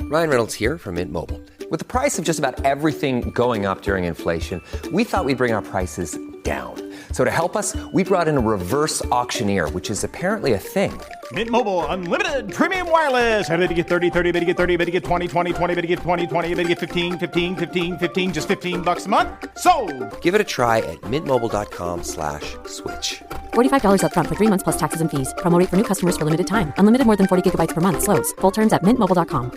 Ryan Reynolds here from Mint Mobile. With the price of just about everything going up during inflation, we thought we'd bring our prices down. So to help us, we brought in a reverse auctioneer, which is apparently a thing. Mint Mobile Unlimited Premium Wireless. How to get 30, 30, bit to get 30, bit to get 20, 20, 20, bit to get 20, 20, bit to get 15, 15, 15, 15, just $15 a month? Sold! Give it a try at mintmobile.com/switch. $45 up front for 3 months plus taxes and fees. Promo rate for new customers for limited time. Unlimited more than 40 gigabytes per month. Slows full terms at mintmobile.com.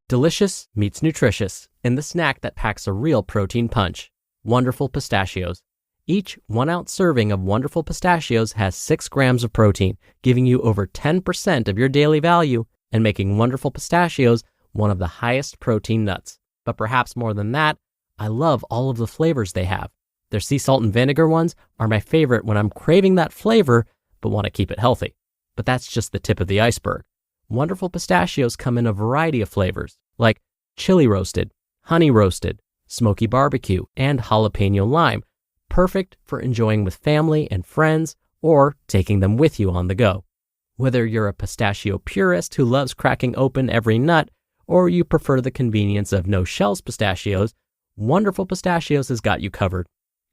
Delicious meets nutritious in the snack that packs a real protein punch. Wonderful pistachios. Each 1 ounce serving of Wonderful pistachios has 6 grams of protein, giving you over 10% of your daily value and making Wonderful pistachios one of the highest protein nuts. But perhaps more than that, I love all of the flavors they have. Their sea salt and vinegar ones are my favorite when I'm craving that flavor but want to keep it healthy. But that's just the tip of the iceberg. Wonderful pistachios come in a variety of flavors, like chili roasted, honey roasted, smoky barbecue, and jalapeno lime, perfect for enjoying with family and friends or taking them with you on the go. Whether you're a pistachio purist who loves cracking open every nut, or you prefer the convenience of no-shells pistachios, Wonderful Pistachios has got you covered.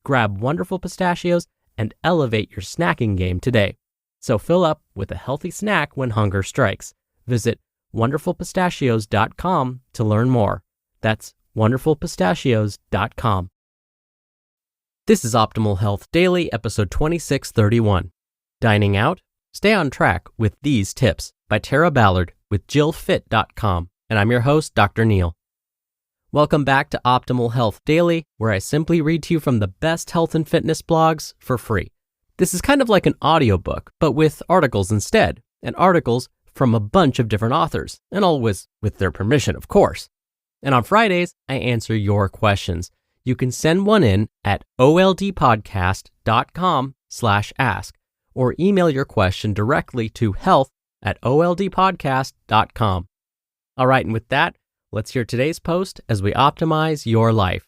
Grab Wonderful Pistachios and elevate your snacking game today. So fill up with a healthy snack when hunger strikes. Visit wonderfulpistachios.com to learn more. That's wonderfulpistachios.com. This is Optimal Health Daily, episode 2631. Dining Out? Stay on track with these tips by Tara Ballard with JillFit.com. And I'm your host, Dr. Neil. Welcome back to Optimal Health Daily, where I simply read to you from the best health and fitness blogs for free. This is kind of like an audiobook, but with articles instead, and articles from a bunch of different authors, and always with their permission, of course. And on Fridays, I answer your questions. You can send one in at oldpodcast.com/ask, or email your question directly to health@oldpodcast.com. All right, and with that, let's hear today's post as we optimize your life.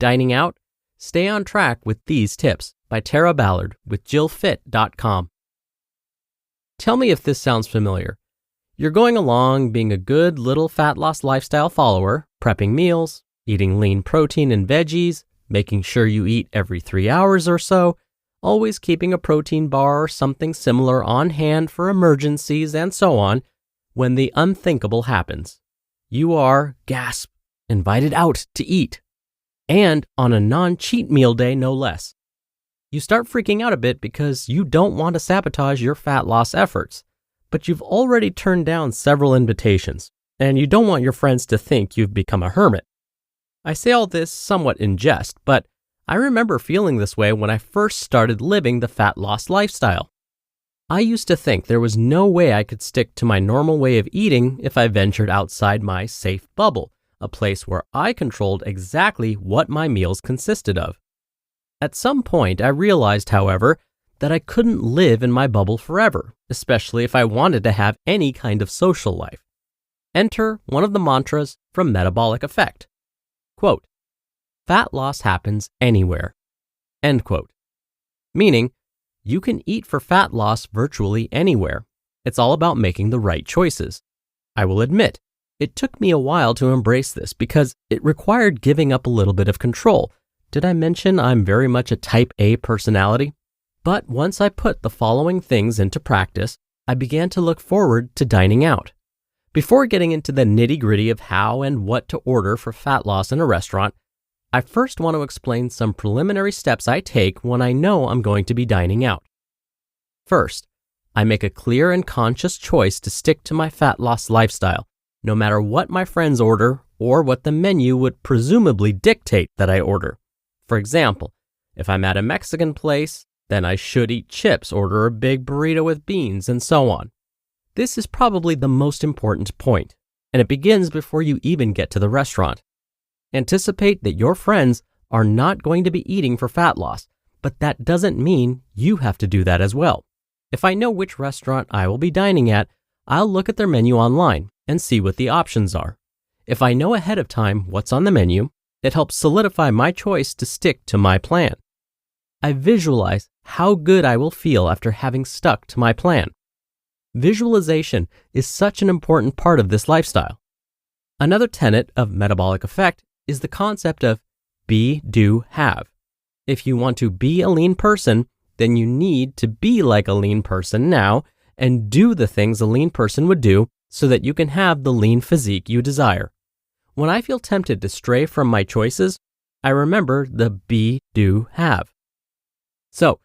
Dining Out? Stay on track with these tips by Tara Ballard with JillFit.com. Tell me if this sounds familiar. You're going along being a good little fat loss lifestyle follower, prepping meals, eating lean protein and veggies, making sure you eat every 3 hours or so, always keeping a protein bar or something similar on hand for emergencies and so on, when the unthinkable happens. You are, gasp, invited out to eat. And on a non-cheat meal day, no less. You start freaking out a bit because you don't want to sabotage your fat loss efforts, but you've already turned down several invitations, and you don't want your friends to think you've become a hermit. I say all this somewhat in jest, but I remember feeling this way when I first started living the fat loss lifestyle. I used to think there was no way I could stick to my normal way of eating if I ventured outside my safe bubble, a place where I controlled exactly what my meals consisted of. At some point, I realized, however, that I couldn't live in my bubble forever, especially if I wanted to have any kind of social life. Enter one of the mantras from Metabolic Effect. Quote, "Fat loss happens anywhere." End quote. Meaning, you can eat for fat loss virtually anywhere. It's all about making the right choices. I will admit, it took me a while to embrace this because it required giving up a little bit of control. Did I mention I'm very much a type A personality? But once I put the following things into practice, I began to look forward to dining out. Before getting into the nitty-gritty of how and what to order for fat loss in a restaurant, I first want to explain some preliminary steps I take when I know I'm going to be dining out. First, I make a clear and conscious choice to stick to my fat loss lifestyle, no matter what my friends order or what the menu would presumably dictate that I order. For example, if I'm at a Mexican place, then I should eat chips, order a big burrito with beans, and so on. This is probably the most important point, and it begins before you even get to the restaurant. Anticipate that your friends are not going to be eating for fat loss, but that doesn't mean you have to do that as well. If I know which restaurant I will be dining at, I'll look at their menu online and see what the options are. If I know ahead of time what's on the menu, it helps solidify my choice to stick to my plan. I visualize how good I will feel after having stuck to my plan. Visualization is such an important part of this lifestyle. Another tenet of metabolic effect is the concept of be, do, have. If you want to be a lean person, then you need to be like a lean person now and do the things a lean person would do so that you can have the lean physique you desire. When I feel tempted to stray from my choices, I remember the be, do, have. So,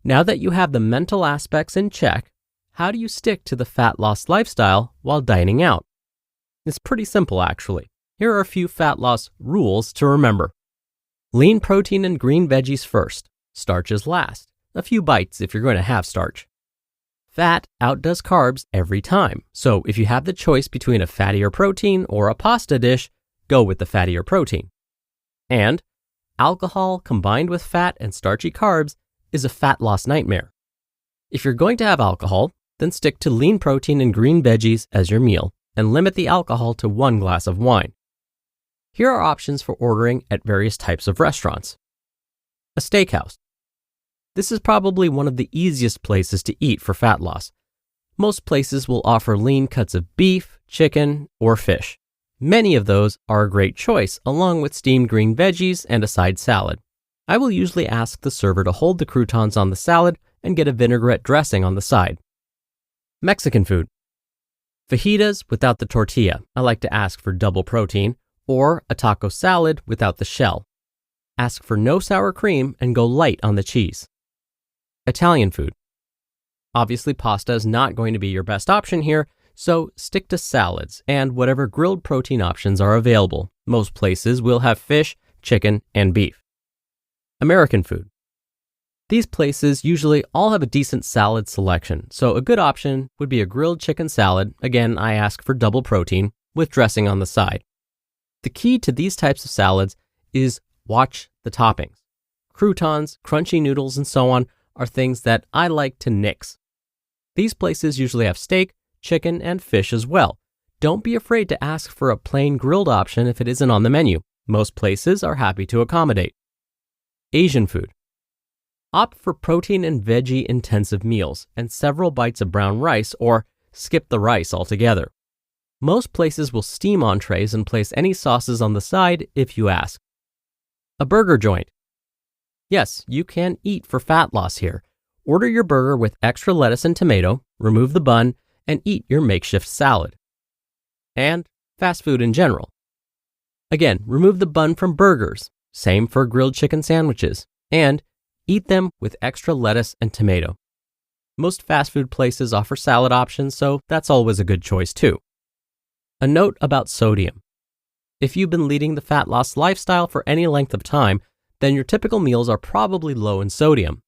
now that you have the mental aspects in check, how do you stick to the fat loss lifestyle while dining out? It's pretty simple, actually. Here are a few fat loss rules to remember. Lean protein and green veggies first, starches last, a few bites if you're going to have starch. Fat outdoes carbs every time, so if you have the choice between a fattier protein or a pasta dish, go with the fattier protein. And alcohol combined with fat and starchy carbs is a fat loss nightmare. If you're going to have alcohol, then stick to lean protein and green veggies as your meal and limit the alcohol to 1 glass of wine. Here are options for ordering at various types of restaurants. A steakhouse. This is probably one of the easiest places to eat for fat loss. Most places will offer lean cuts of beef, chicken, or fish. Many of those are a great choice, along with steamed green veggies and a side salad. I will usually ask the server to hold the croutons on the salad and get a vinaigrette dressing on the side. Mexican food. Fajitas without the tortilla. I like to ask for double protein, or a taco salad without the shell. Ask for no sour cream and go light on the cheese. Italian food. Obviously, pasta is not going to be your best option here, so stick to salads and whatever grilled protein options are available. Most places will have fish, chicken, and beef. American food. These places usually all have a decent salad selection, so a good option would be a grilled chicken salad. Again, I ask for double protein with dressing on the side. The key to these types of salads is watch the toppings. Croutons, crunchy noodles, and so on are things that I like to nix. These places usually have steak, chicken, and fish as well. Don't be afraid to ask for a plain grilled option if it isn't on the menu. Most places are happy to accommodate. Asian food. Opt for protein and veggie intensive meals and several bites of brown rice, or skip the rice altogether. Most places will steam entrees and place any sauces on the side if you ask. A burger joint. Yes, you can eat for fat loss here. Order your burger with extra lettuce and tomato, remove the bun, and eat your makeshift salad. And fast food in general. Again, remove the bun from burgers. Same for grilled chicken sandwiches. And eat them with extra lettuce and tomato. Most fast food places offer salad options, so that's always a good choice too. A note about sodium. If you've been leading the fat loss lifestyle for any length of time, then your typical meals are probably low in sodium.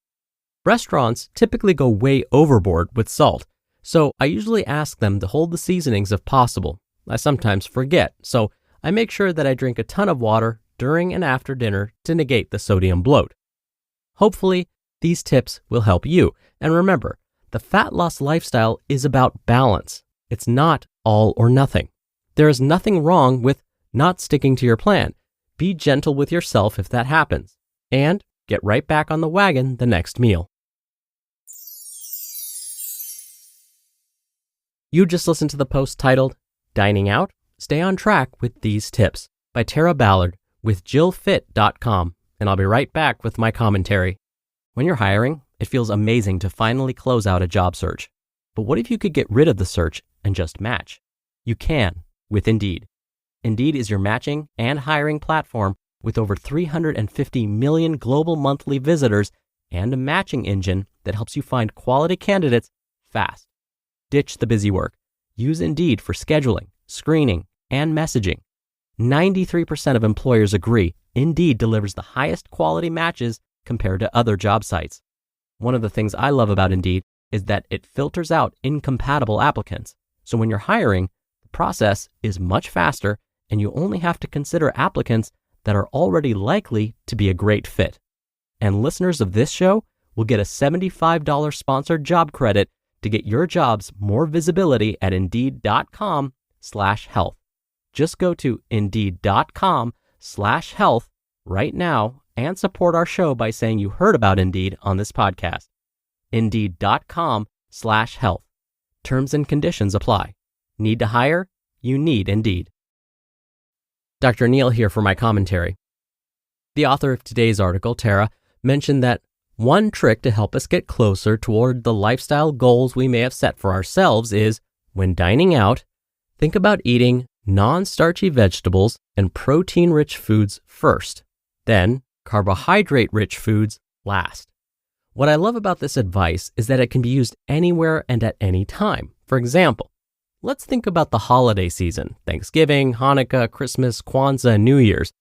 Restaurants typically go way overboard with salt, so I usually ask them to hold the seasonings if possible. I sometimes forget, so I make sure that I drink a ton of water during and after dinner to negate the sodium bloat. Hopefully, these tips will help you. And remember, the fat loss lifestyle is about balance. It's not all or nothing. There is nothing wrong with not sticking to your plan. Be gentle with yourself if that happens, and get right back on the wagon the next meal. You just listened to the post titled, Dining Out? Stay on track with these tips by Tara Ballard with JillFit.com, and I'll be right back with my commentary. When you're hiring, it feels amazing to finally close out a job search. But what if you could get rid of the search and just match? You can with Indeed. Indeed is your matching and hiring platform with over 350 million global monthly visitors and a matching engine that helps you find quality candidates fast. Ditch the busy work. Use Indeed for scheduling, screening, and messaging. 93% of employers agree Indeed delivers the highest quality matches compared to other job sites. One of the things I love about Indeed is that it filters out incompatible applicants. So when you're hiring, the process is much faster and you only have to consider applicants that are already likely to be a great fit. And listeners of this show will get a $75 sponsored job credit to get your jobs more visibility at Indeed.com/health. Just go to Indeed.com/health right now and support our show by saying you heard about Indeed on this podcast. Indeed.com/health. Terms and conditions apply. Need to hire? You need Indeed. Dr. Neal here for my commentary. The author of today's article, Tara, mentioned that one trick to help us get closer toward the lifestyle goals we may have set for ourselves is, when dining out, think about eating non-starchy vegetables and protein-rich foods first, then carbohydrate-rich foods last. What I love about this advice is that it can be used anywhere and at any time. For example, let's think about the holiday season: Thanksgiving, Hanukkah, Christmas, Kwanzaa, and New Year's.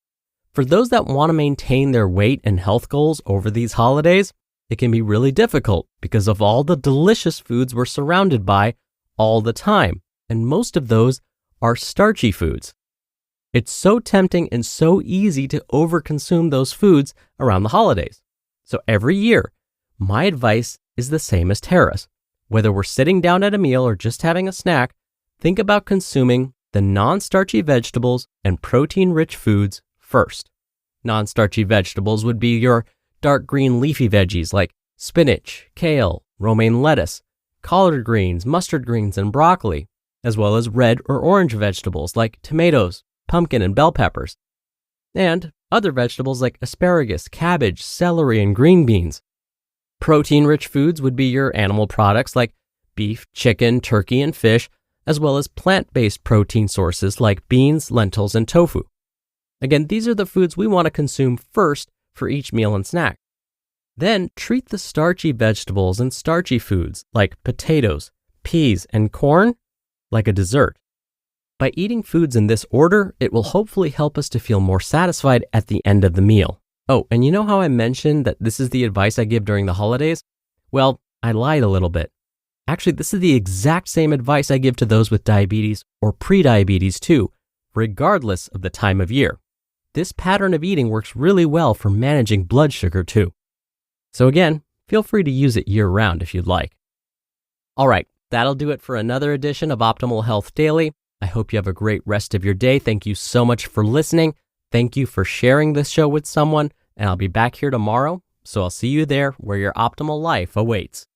For those that want to maintain their weight and health goals over these holidays, it can be really difficult because of all the delicious foods we're surrounded by all the time, and most of those are starchy foods. It's so tempting and so easy to overconsume those foods around the holidays. So every year, my advice is the same as Tara's. Whether we're sitting down at a meal or just having a snack, think about consuming the non-starchy vegetables and protein-rich foods first. Non-starchy vegetables would be your dark green leafy veggies like spinach, kale, romaine lettuce, collard greens, mustard greens, and broccoli, as well as red or orange vegetables like tomatoes, pumpkin, and bell peppers, and other vegetables like asparagus, cabbage, celery, and green beans. Protein-rich foods would be your animal products like beef, chicken, turkey, and fish, as well as plant-based protein sources like beans, lentils, and tofu. Again, these are the foods we want to consume first for each meal and snack. Then treat the starchy vegetables and starchy foods like potatoes, peas, and corn like a dessert. By eating foods in this order, it will hopefully help us to feel more satisfied at the end of the meal. Oh, and you know how I mentioned that this is the advice I give during the holidays? Well, I lied a little bit. Actually, this is the exact same advice I give to those with diabetes or prediabetes too, regardless of the time of year. This pattern of eating works really well for managing blood sugar too. So again, feel free to use it year-round if you'd like. All right, that'll do it for another edition of Optimal Health Daily. I hope you have a great rest of your day. Thank you so much for listening. Thank you for sharing this show with someone, and I'll be back here tomorrow, so I'll see you there where your optimal life awaits.